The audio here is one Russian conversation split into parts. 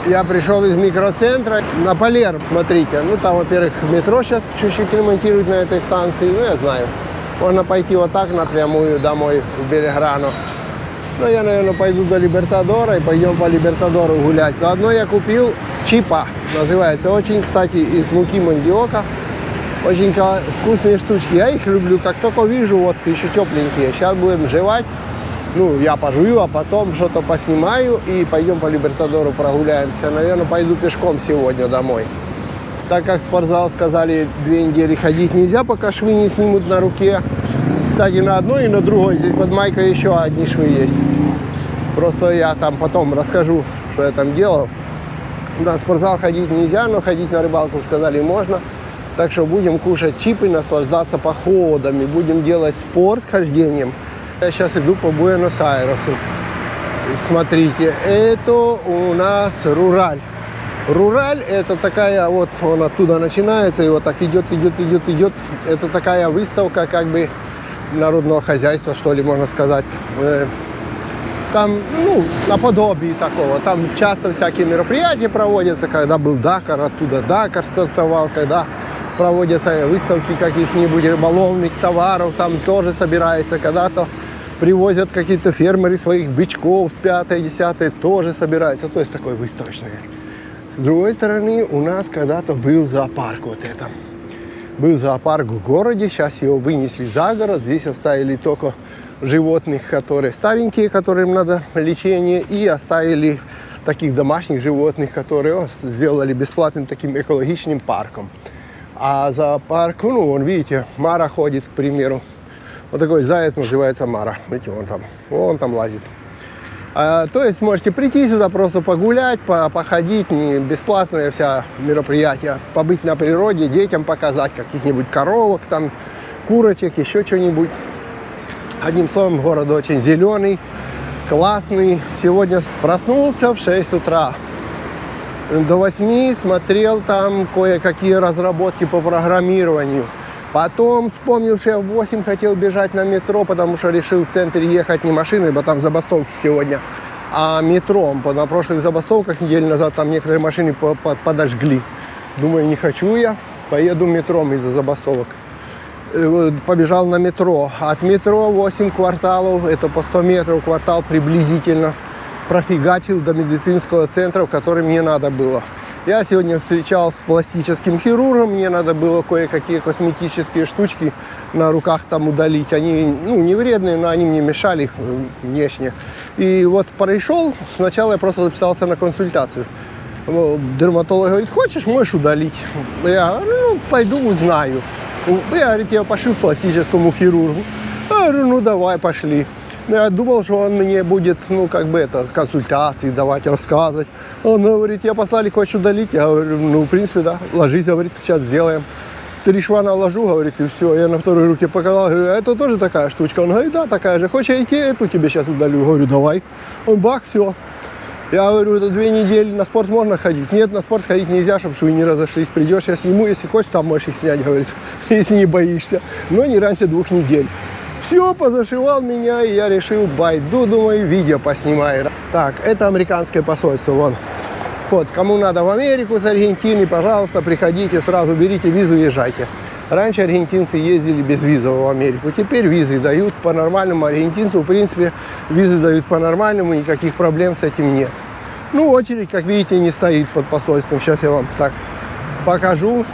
Я пришел из микроцентра на Полер, смотрите. Ну, там, во-первых, метро сейчас чуть-чуть ремонтируют на этой станции. Ну, я знаю. Можно пойти вот так напрямую домой в Белеграну. Но я, наверное, пойду до Либертадора и пойдем по Либертадору гулять. Заодно я купил чипа, называется. Очень, кстати, из муки мандиока. Очень вкусные штучки. Я их люблю. Как только вижу, вот еще тепленькие. Сейчас будем жевать. Ну, я пожую, а потом что-то поснимаю и пойдем по Либертадору прогуляемся. Наверное, пойду пешком сегодня домой. Так как в спортзал сказали 2 недели ходить нельзя, пока швы не снимут на руке. Кстати, на одной и на другой. Здесь под майкой еще одни швы есть. Просто я там потом расскажу, что я там делал. На спортзал ходить нельзя, но ходить на рыбалку сказали можно. Так что будем кушать чипы, наслаждаться походами. Будем делать спорт хождением. Я сейчас иду по Буэнос-Айресу. Смотрите, это у нас Рураль. Рураль это такая, вот он оттуда начинается и вот так идет. Это такая выставка как бы народного хозяйства, что ли, можно сказать. Там, ну, наподобие такого. Там часто всякие мероприятия проводятся. Когда был Дакар, оттуда Дакар стартовал. Когда проводятся выставки каких-нибудь рыболовных товаров, там тоже собирается. Когда-то привозят какие-то фермеры своих бычков, 5-10 тоже собираются. То есть такое выставочное. С другой стороны, у нас когда-то был зоопарк вот это. Был зоопарк в городе, сейчас его вынесли за город. Здесь оставили только животных, которые старенькие, которым надо лечение. И оставили таких домашних животных, которые сделали бесплатным таким экологичным парком. А зоопарк, ну, вон, видите, Мара ходит, к примеру. Вот такой заяц называется Мара. Видите, он там лазит. То есть можете прийти сюда, просто погулять, походить, бесплатное вся мероприятие, побыть на природе, детям показать каких-нибудь коровок, там, курочек, еще что-нибудь. Одним словом, город очень зеленый, классный. Сегодня проснулся в 6 утра. До 8 смотрел там кое-какие разработки по программированию. Потом вспомнил, что я в 8 хотел бежать на метро, потому что решил в центре ехать не машиной, ибо там забастовки сегодня, а метро. На прошлых забастовках неделю назад там некоторые машины подожгли. Думаю, не хочу я, поеду метром из-за забастовок. Побежал на метро. От метро 8 кварталов, это по 100 метров квартал приблизительно, профигачил до медицинского центра, в который мне надо было. Я сегодня встречался с пластическим хирургом, мне надо было кое-какие косметические штучки на руках там удалить. Они, ну, не вредные, но они мне мешали внешне. И вот пришел, сначала я просто записался на консультацию. Дерматолог говорит, хочешь, можешь удалить. Я говорю, ну, пойду узнаю. Я, говорит, я пошел к пластическому хирургу. Я говорю, ну, давай, пошли. Я думал, что он мне будет, ну, как бы это, консультации давать, рассказывать. Он говорит, я послали, хочешь удалить? Я говорю, ну, в принципе, да, ложись, говорит, сейчас сделаем. 3 шва наложу, говорит, и все. Я на второй руке показал, говорю, а это тоже такая штучка? Он говорит, да, такая же. Хочешь, я идти, эту тебе сейчас удалю? Говорю, давай. Он бах, все. Я говорю, это 2 недели, на спорт можно ходить? Нет, на спорт ходить нельзя, чтобы швы не разошлись. Придешь, я сниму, если хочешь, сам можешь их снять, говорит, если не боишься. Но не раньше 2 недель. Все, позашивал меня, и я решил, пойду, думаю, видео поснимаю. Так, это американское посольство, вон. Вот, кому надо в Америку с Аргентины, пожалуйста, приходите, сразу берите визу, езжайте. Раньше аргентинцы ездили без визы в Америку, теперь визы дают по-нормальному. Аргентинцу, в принципе, визы дают по-нормальному, никаких проблем с этим нет. Ну, очередь, как видите, не стоит под посольством. Сейчас я вам так покажу.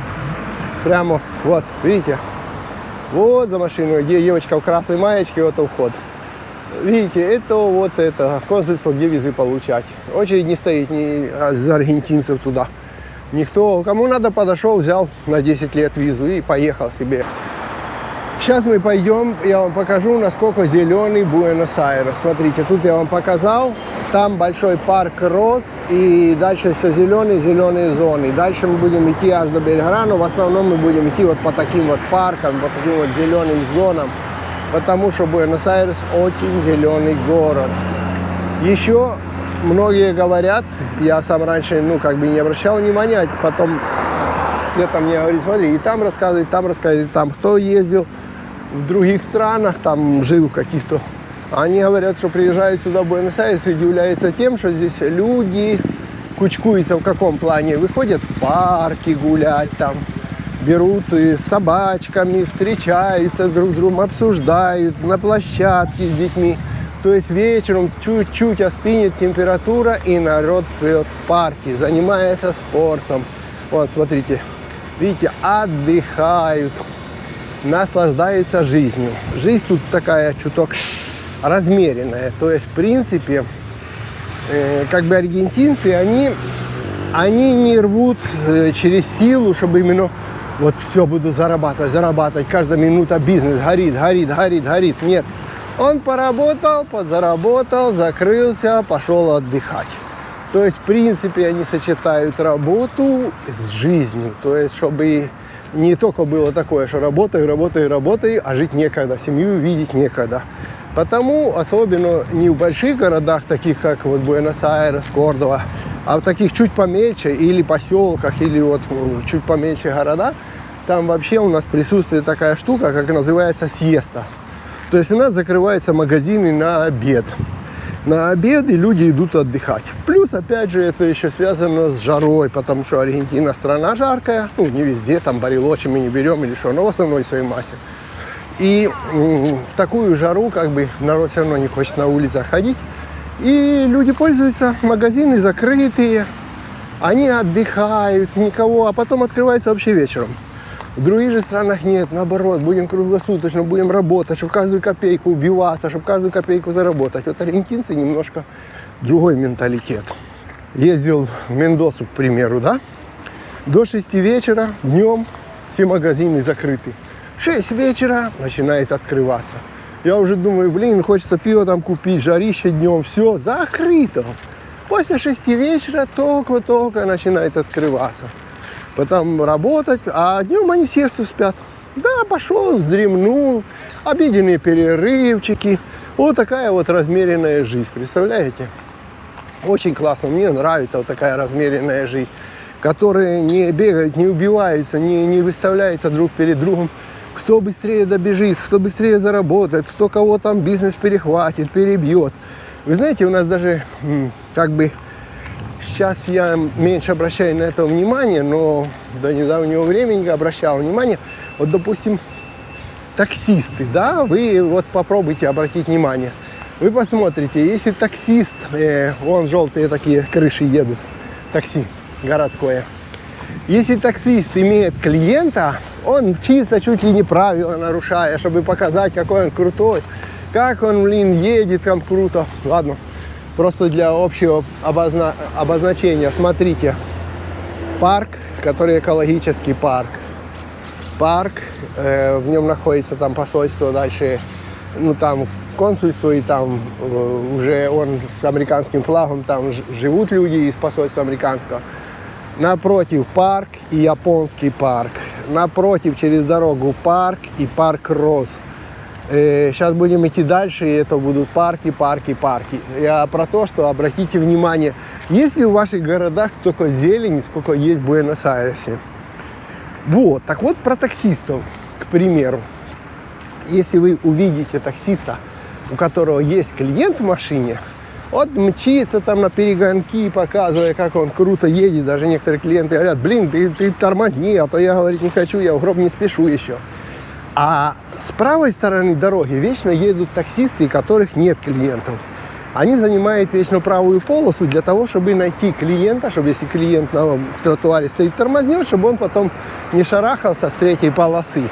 Прямо, вот, видите? Вот за машиной, где девочка в красной маечке, вот вход. Видите, это вот это консульство, где визы получать. Очередь не стоит ни из аргентинцев туда. Никто, кому надо, подошел, взял на 10 лет визу и поехал себе. Сейчас мы пойдем, я вам покажу, насколько зеленый Буэнос-Айрес. Смотрите, тут я вам показал. Там большой парк рос, и дальше все зеленые зоны. Дальше мы будем идти аж до Белеграну. В основном мы будем идти вот по таким вот паркам, по таким вот зеленым зонам. Потому что Буэнос-Айрес очень зеленый город. Еще многие говорят, я сам раньше, ну, как бы не обращал внимания, потом Света мне говорит, смотри, и там рассказывает, там кто ездил в других странах, там жил в каких-то. Они говорят, что приезжают сюда в Буэнос-Айрес и удивляются тем, что здесь люди кучкуются в каком плане? Выходят в парки гулять, там, берут и с собачками, встречаются друг с другом, обсуждают на площадке с детьми. То есть вечером чуть-чуть остынет температура, и народ прет в парки, занимается спортом. Вот, смотрите, видите, отдыхают, наслаждаются жизнью. Жизнь тут такая чуток размеренная. То есть, в принципе, как бы аргентинцы, они не рвут через силу, чтобы именно вот все буду зарабатывать, каждая минута бизнес горит. Нет. Он поработал, подзаработал, закрылся, пошел отдыхать. То есть, в принципе, они сочетают работу с жизнью. То есть, чтобы не только было такое, что работай, а жить некогда, семью видеть некогда. Потому, особенно не в больших городах, таких как вот Буэнос-Айрес, Кордова, а в таких чуть помельче, или поселках, или вот чуть помельче города, там вообще у нас присутствует такая штука, как называется сиеста. То есть у нас закрываются магазины на обед. На обед и люди идут отдыхать. Плюс, опять же, это еще связано с жарой, потому что Аргентина страна жаркая. Ну, не везде, там Барелочи мы не берем или что, но в основной своей массе. И в такую жару, как бы, народ все равно не хочет на улицах ходить. И люди пользуются, магазины закрытые, они отдыхают, никого, а потом открывается вообще вечером. В других же странах нет, наоборот, будем круглосуточно, будем работать, чтобы каждую копейку убиваться, чтобы каждую копейку заработать. Вот аргентинцы немножко другой менталитет. Ездил в Мендосу, к примеру, да? До 6 вечера, днем, все магазины закрыты. 6 вечера начинает открываться. Я уже думаю, блин, хочется пиво там купить, жарище днем, все, закрыто. После 6 вечера только начинает открываться. Потом работать, а днем они сиесту спят. Да, пошел, вздремнул, обеденные перерывчики. Вот такая вот размеренная жизнь, представляете? Очень классно, мне нравится вот такая размеренная жизнь, которые не бегают, не убиваются, не выставляются друг перед другом. Кто быстрее добежит, кто быстрее заработает, кто кого там бизнес перехватит, перебьет. Вы знаете, у нас даже как бы сейчас я меньше обращаю на это внимание, но до недавнего времени обращал внимание. Вот, допустим, таксисты, да, вы вот попробуйте обратить внимание. Вы посмотрите, если таксист, вон желтые такие крыши едут, такси городское. Если таксист имеет клиента, он мчится чуть ли не правила нарушая, чтобы показать, какой он крутой, как он, блин, едет там круто. Ладно, просто для общего обозначения. Смотрите, парк, который экологический парк. Парк, в нем находится там посольство, дальше, ну там консульство, и там уже он с американским флагом, там живут люди из посольства американского. Напротив парк и японский парк. Напротив, через дорогу парк и парк Роз. Сейчас будем идти дальше, и это будут парки. Я про то, что обратите внимание, есть ли в ваших городах столько зелени, сколько есть в Буэнос-Айресе. Вот, так вот про таксистов, к примеру. Если вы увидите таксиста, у которого есть клиент в машине, вот мчится там на перегонки, показывая, как он круто едет. Даже некоторые клиенты говорят, блин, ты тормозни, а то я, говорить, не хочу, я в гроб не спешу еще. А с правой стороны дороги вечно едут таксисты, у которых нет клиентов. Они занимают вечно правую полосу для того, чтобы найти клиента, чтобы если клиент на тротуаре стоит, тормознет, чтобы он потом не шарахался с третьей полосы.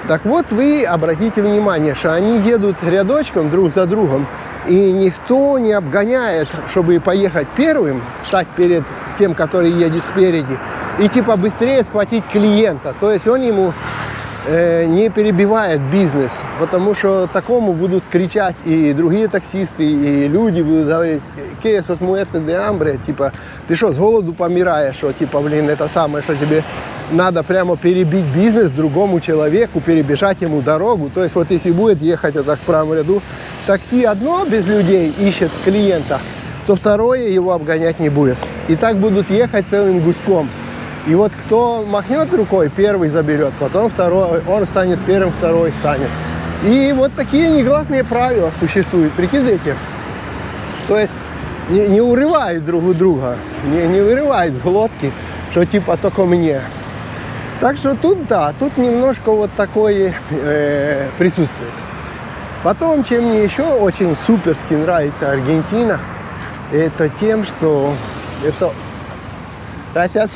Так вот, вы обратите внимание, что они едут рядочком друг за другом, и никто не обгоняет, чтобы поехать первым, стать перед тем, который едет спереди, и типа быстрее схватить клиента. То есть он ему не перебивает бизнес, потому что такому будут кричать и другие таксисты, и люди будут говорить, «Que esas muertes de hambre», типа, ты что, с голоду помираешь, что, типа, блин, это самое, что тебе надо прямо перебить бизнес другому человеку, перебежать ему дорогу. То есть вот если будет ехать вот так в правом ряду, такси одно без людей ищет клиента, то второе его обгонять не будет. И так будут ехать целым гуськом. И вот кто махнет рукой, первый заберет, потом второй, он станет первым, второй станет. И вот такие негласные правила существуют, прикидывайте. То есть не урывают друг у друга, не вырывают глотки, что типа только мне. Так что тут да, тут немножко вот такое присутствует. Потом, чем мне еще очень суперски нравится Аргентина, это тем, что это... Сейчас,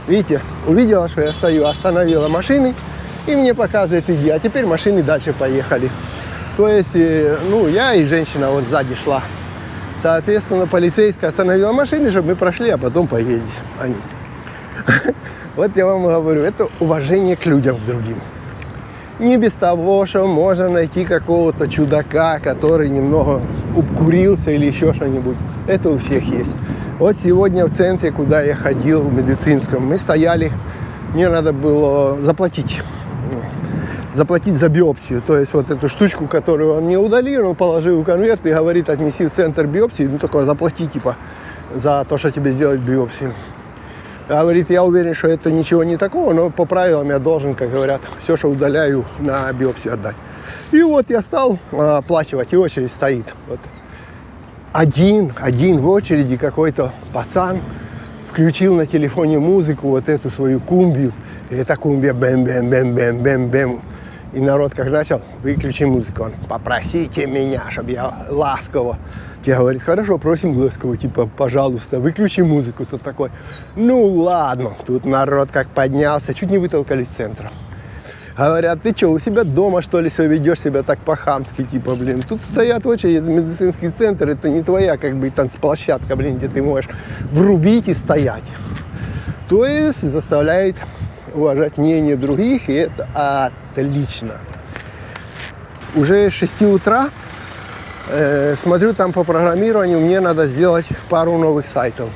видите, увидела, что я стою, остановила машины, и мне показывает, иди, а теперь машины дальше поехали. То есть, ну, я и женщина вот сзади шла. Соответственно, полицейская остановила машины, чтобы мы прошли, а потом поедем они. Вот я вам говорю, это уважение к людям, к другим. Не без того, что можно найти какого-то чудака, который немного обкурился или еще что-нибудь. Это у всех есть. Вот сегодня в центре, куда я ходил, в медицинском, мы стояли, мне надо было заплатить за биопсию. То есть вот эту штучку, которую он мне удалил, он положил в конверт и говорит, отнеси в центр биопсии, ну только заплати типа за то, что тебе сделать биопсию. Говорит, я уверен, что это ничего не такого, но по правилам я должен, как говорят, все, что удаляю, на биопсию отдать. И вот я стал оплачивать, и очередь стоит. Вот. Один в очереди какой-то пацан включил на телефоне музыку, вот эту свою кумбию. И эта кумбия бэм-бэм-бэм-бэм-бэм-бэм. И народ как начал, выключи музыку. Он, попросите меня, чтобы я ласково. Я говорит, хорошо, просим ласково, типа, пожалуйста, выключи музыку. Тут такой, ну ладно. Тут народ как поднялся, чуть не вытолкали из центра. Говорят, ты что, у себя дома, что ли, все ведешь себя так по-хамски, типа, блин. Тут стоят очереди, медицинский центр, это не твоя, как бы, танцплощадка, блин, где ты можешь врубить и стоять. То есть заставляет уважать мнение других, и это отлично. Уже с 6 утра смотрю там по программированию, мне надо сделать пару новых сайтов.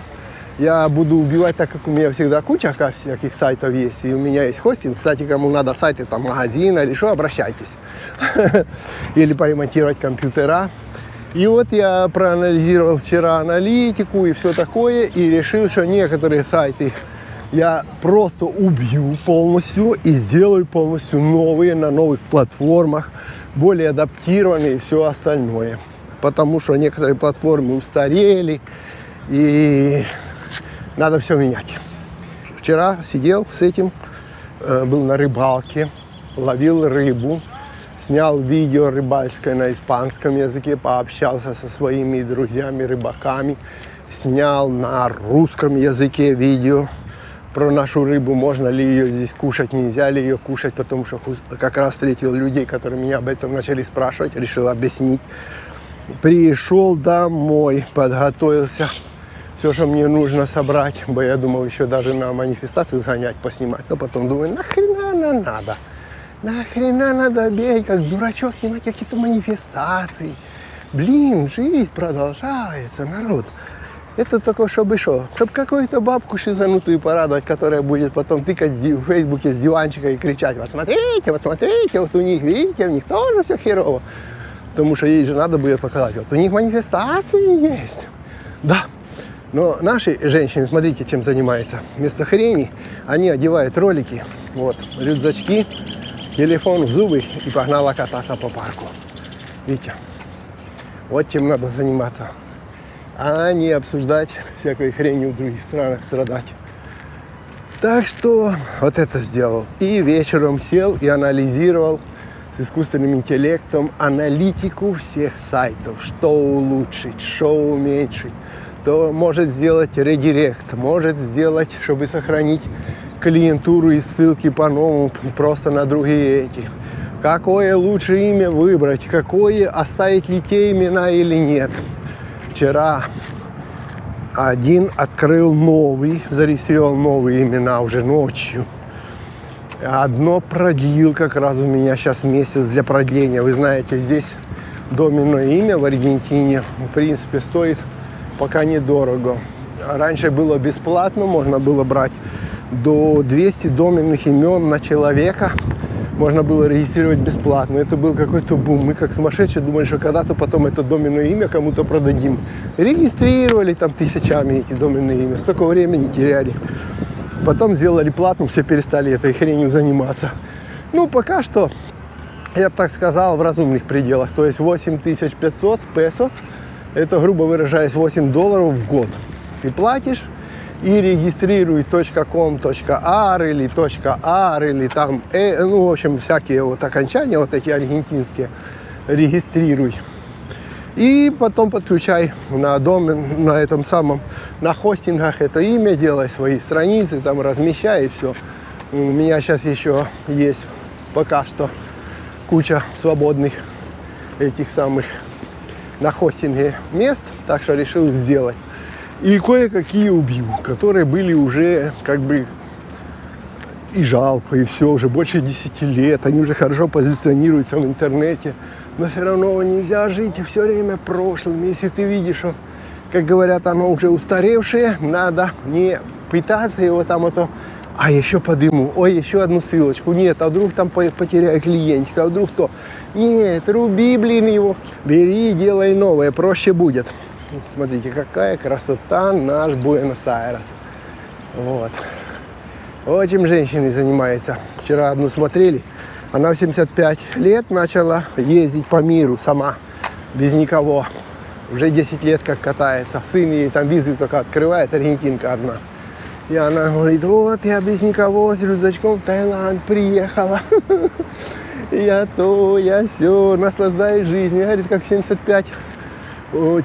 Я буду убивать, так как у меня всегда куча всяких сайтов есть, и у меня есть хостинг. Кстати, кому надо сайты там магазина или что, обращайтесь. Или поремонтировать компьютера. И вот я проанализировал вчера аналитику и все такое, и решил, что некоторые сайты я просто убью полностью и сделаю полностью новые на новых платформах, более адаптированные и все остальное. Потому что некоторые платформы устарели и надо все менять. Вчера сидел с этим, был на рыбалке, ловил рыбу, снял видео рыбальское на испанском языке, пообщался со своими друзьями-рыбаками, снял на русском языке видео про нашу рыбу, можно ли ее здесь кушать, нельзя ли ее кушать, потому что как раз встретил людей, которые меня об этом начали спрашивать, решил объяснить. Пришел домой, подготовился, все, что мне нужно собрать, бо я думал еще даже на манифестации сгонять, поснимать, но потом думаю, нахрена надо? Нахрена надо бегать, как дурачок, снимать какие-то манифестации? Блин, жизнь продолжается, народ. Это только чтобы что? Чтобы какую-то бабку шизанутую порадовать, которая будет потом тыкать в Фейсбуке с диванчика и кричать, вот смотрите, вот у них, видите, у них тоже все херово. Потому что ей же надо будет показать, вот у них манифестации есть. Да. Но наши женщины, смотрите, чем занимаются. Вместо хрени они одевают ролики, вот, рюкзачки, телефон в зубы и погнала кататься по парку. Видите? Вот чем надо заниматься. А не обсуждать всякой хренью в других странах, страдать. Так что вот это сделал. И вечером сел и анализировал с искусственным интеллектом аналитику всех сайтов. Что улучшить, что уменьшить. То может сделать редирект, может сделать, чтобы сохранить клиентуру и ссылки по-новому, просто на другие эти. Какое лучше имя выбрать, какое оставить ли те имена или нет. Вчера один открыл новый, зарегистрировал новые имена уже ночью. Одно продлил, как раз у меня сейчас месяц для продления. Вы знаете, здесь доменное имя в Аргентине, в принципе, стоит пока недорого. Раньше было бесплатно, можно было брать до 200 доменных имен на человека. Можно было регистрировать бесплатно. Это был какой-то бум. Мы как сумасшедшие думали, что когда-то потом это доменное имя кому-то продадим. Регистрировали там тысячами эти доменные имя. Столько времени теряли. Потом сделали платно, все перестали этой хренью заниматься. Ну, пока что, я бы так сказал, в разумных пределах. То есть 8500 песо Это, грубо выражаясь, $8 в год. Ты платишь и регистрируй .com.ar или .ar или там, ну, в общем, всякие вот окончания, вот эти аргентинские, регистрируй. И потом подключай на домен, на этом самом, на хостингах это имя, делай свои страницы, там размещай и все. У меня сейчас еще есть пока что куча свободных этих самых на хостинге мест, так что решил сделать. И кое-какие убил, которые были уже как бы и жалко, и все, уже больше 10 лет, они уже хорошо позиционируются в интернете, но все равно нельзя жить все время прошлым. Если ты видишь, что, как говорят, оно уже устаревшее, надо не пытаться его там, а еще подыму, ой, еще одну ссылочку, нет, а вдруг там потеряю клиентика, а вдруг то. Нет, руби, блин, его, бери и делай новое, проще будет. Смотрите, какая красота наш Буэнос-Айрес. Вот. Этим женщиной занимается. Вчера одну смотрели, она в 75 лет начала ездить по миру сама, без никого. Уже 10 лет как катается. Сын ей там визы только открывает, аргентинка одна. И она говорит, вот я без никого с рюкзачком в Таиланд приехала. Я то, я все, наслаждаюсь жизнью. Говорит, как 75,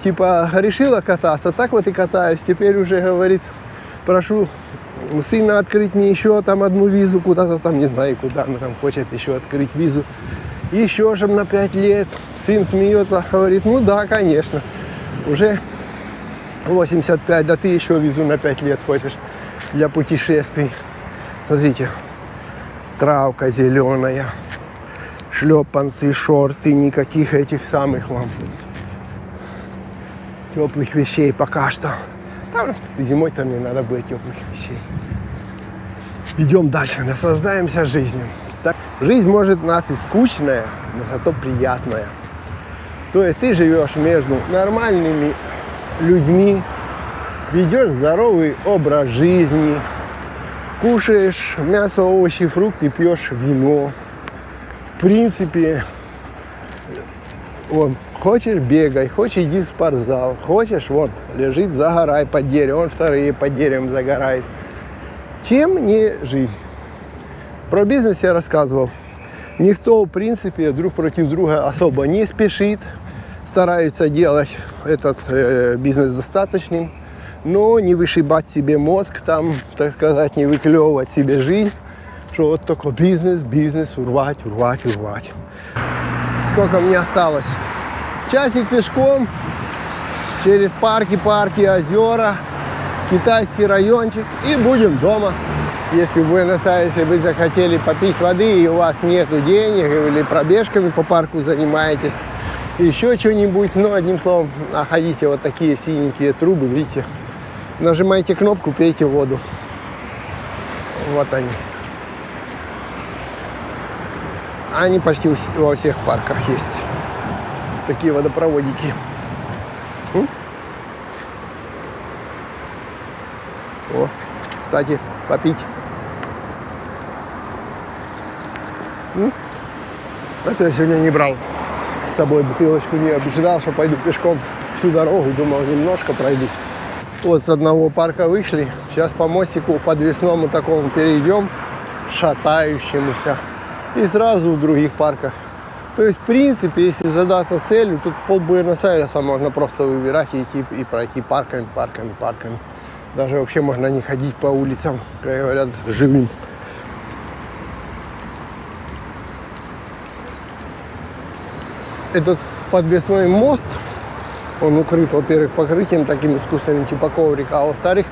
типа, решила кататься, так вот и катаюсь. Теперь уже, говорит, прошу сына открыть мне еще там одну визу, куда-то там, не знаю куда, она там хочет еще открыть визу. Еще же на 5 лет. Сын смеется, говорит, ну да, конечно. Уже 85, да ты еще визу на 5 лет хочешь для путешествий. Смотрите, травка зеленая, шлепанцы, шорты, никаких этих самых вам теплых вещей пока что. Там зимой-то мне надо будет теплых вещей. Идем дальше, наслаждаемся жизнью. Так, жизнь может у нас и скучная, но зато приятная. То есть ты живешь между нормальными людьми, ведешь здоровый образ жизни, кушаешь мясо, овощи, фрукты, пьешь вино. В принципе, вот, хочешь бегай, хочешь иди в спортзал, хочешь, вот, лежит, загорай под деревом, вторые под деревом загорают. Чем не жизнь? Про бизнес я рассказывал. Никто, в принципе, друг против друга особо не спешит, стараются делать этот бизнес достаточным, но не вышибать себе мозг, там, так сказать, не выклевывать себе жизнь, что вот только бизнес, урвать. Сколько мне осталось? Часик пешком, через парки, озера, китайский райончик, и будем дома. Если в Буэнос-Айресе вы захотели попить воды и у вас нету денег, или пробежками по парку занимаетесь, еще что-нибудь, ну, одним словом, находите вот такие синенькие трубы, видите, нажимаете кнопку, пейте воду. Вот они. Они почти во всех парках есть. Такие водопроводики. О, кстати, попить. Это я сегодня не брал с собой бутылочку, не ожидал, что пойду пешком всю дорогу, думал, немножко пройдусь. Вот с одного парка вышли, сейчас по мостику подвесному такому перейдем, шатающемуся, и сразу в других парках. То есть, в принципе, если задаться целью, тут пол Буэнос-Айреса можно просто выбирать и идти и пройти парками. Даже вообще можно не ходить по улицам, как говорят, живым. Этот подвесной мост, он укрыт, во-первых, покрытием таким искусственным, типа коврика, а во-вторых,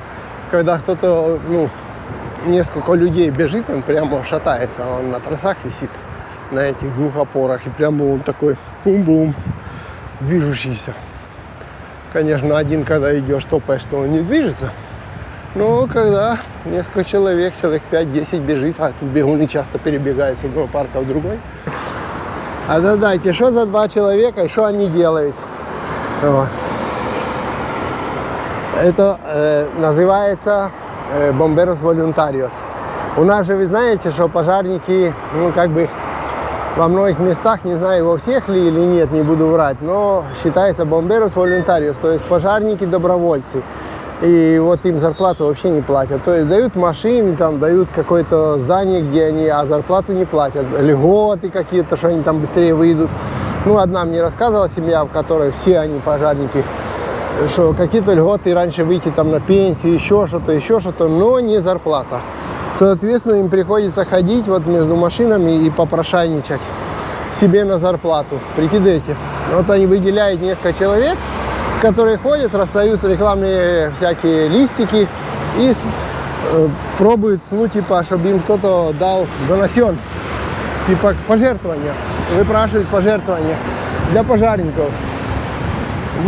когда кто-то, ну, несколько людей бежит, он прямо шатается, он на тросах висит, на этих двух опорах, и прямо он такой бум-бум, движущийся. Конечно, один, когда идешь, топаешь, что он не движется, но когда несколько человек 5-10 бежит, а тут бегуны часто перебегают с одного парка в другой. А додайте, что за 2 человека и что они делают? Вот. Это называется Bomberos Voluntarios. У нас же, вы знаете, что пожарники, ну, как бы во многих местах, не знаю, во всех ли или нет, не буду врать, но считается бомберос волюнтариус, то есть пожарники-добровольцы. И вот им зарплату вообще не платят. То есть дают машины, там, дают какое-то здание, где они, а зарплату не платят. Льготы какие-то, что они там быстрее выйдут. Ну, одна мне рассказывала семья, в которой все они пожарники, что какие-то льготы раньше выйти там на пенсию, еще что-то, но не зарплата. Соответственно, им приходится ходить вот между машинами и попрошайничать себе на зарплату. Прикидывайте. Вот они выделяют несколько человек, которые ходят, расстают рекламные всякие листики и пробуют, ну, типа, чтобы им кто-то дал доносен, типа, пожертвования, выпрашивают пожертвования для пожарников.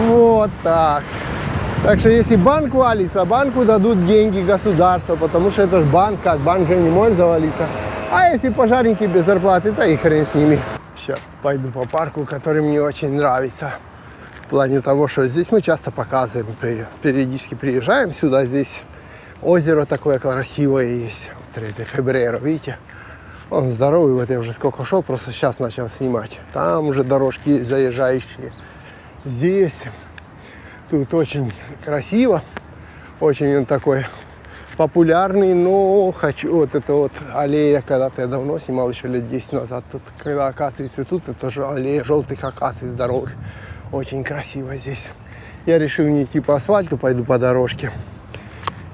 Вот так. Так что если банк валится, банку дадут деньги государства, потому что это же банк, как банк же не может завалиться. А если пожарники без зарплаты, то и хрен с ними. Сейчас пойду по парку, который мне очень нравится. В плане того, что здесь мы часто показываем, периодически приезжаем сюда, здесь озеро такое красивое есть, 3 февраля, видите? Он здоровый, вот я уже сколько шел, просто сейчас начал снимать. Там уже дорожки есть заезжающие. Здесь, тут очень красиво, очень он такой популярный, но хочу, вот это вот аллея, когда-то я давно снимал, еще лет 10 назад, тут, когда акации цветут, это тоже аллея желтых акаций здоровых. Очень красиво здесь. Я решил не идти по асфальту, пойду по дорожке.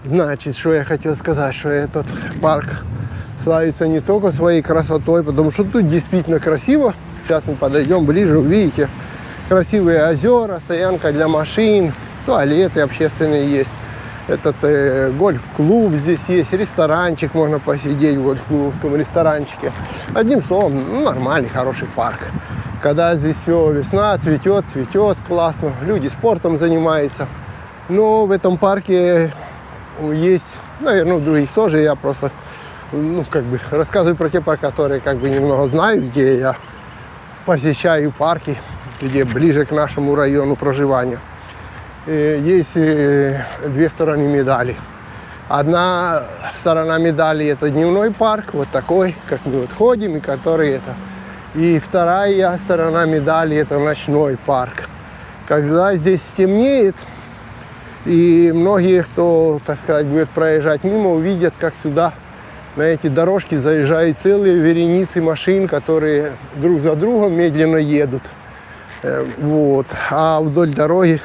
Значит, что я хотел сказать, что этот парк славится не только своей красотой, потому что тут действительно красиво. Сейчас мы подойдем ближе, увидите. Красивые озера, стоянка для машин, туалеты общественные есть. Этот гольф-клуб здесь есть, ресторанчик, можно посидеть в гольф-клубском ресторанчике. Одним словом, ну, нормальный, хороший парк. Когда здесь все весна, цветет, классно, люди спортом занимаются. Но в этом парке есть, наверное, в других тоже, я просто, ну, как бы рассказываю про те парки, которые как бы немного знаю, где я посещаю парки, где ближе к нашему району проживания. Есть две стороны медали. Одна сторона медали — это дневной парк, вот такой, как мы вот ходим, и который это. И вторая сторона медали — это ночной парк. Когда здесь стемнеет, и многие, кто, так сказать, будет проезжать мимо, увидят, как сюда на эти дорожки заезжают целые вереницы машин, которые друг за другом медленно едут. Вот. А вдоль дороги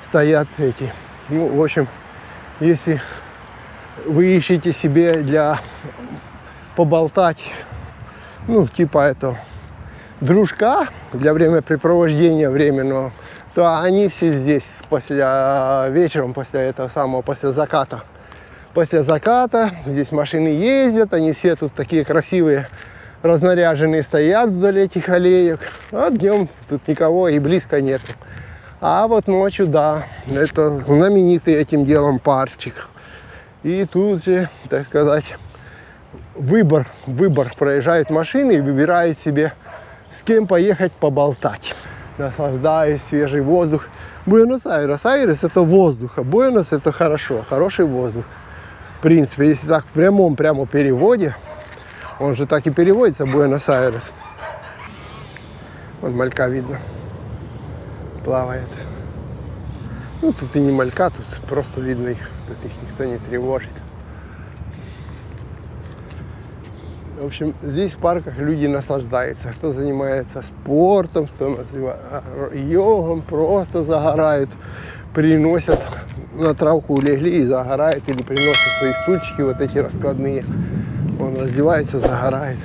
стоят эти. Ну, в общем, если вы ищете себе для поболтать, ну, типа это, дружка для времяпрепровождения временного, то они все здесь после вечером, после этого самого, после заката. После заката здесь машины ездят, они все тут такие красивые, разнаряженные стоят вдоль этих аллеек. А днем тут никого и близко нету. А вот ночью, да, это знаменитый этим делом паркчик. И тут же, так сказать, выбор. Проезжают машины и выбирают себе, с кем поехать поболтать. Наслаждаясь свежий воздух. Буэнос-Айрес это воздух, а Буэнос это хорошо, хороший воздух. В принципе, если так в прямом переводе, он же так и переводится, Буэнос-Айрес. Вон малька видно, плавает. Ну, тут и не малька, тут просто видно их, тут их никто не тревожит. В общем, здесь в парках люди наслаждаются. Кто занимается спортом, кто йогом, просто загорают, приносят на травку, легли и загорают, или приносят свои стульчики вот эти раскладные. Он раздевается, загорает.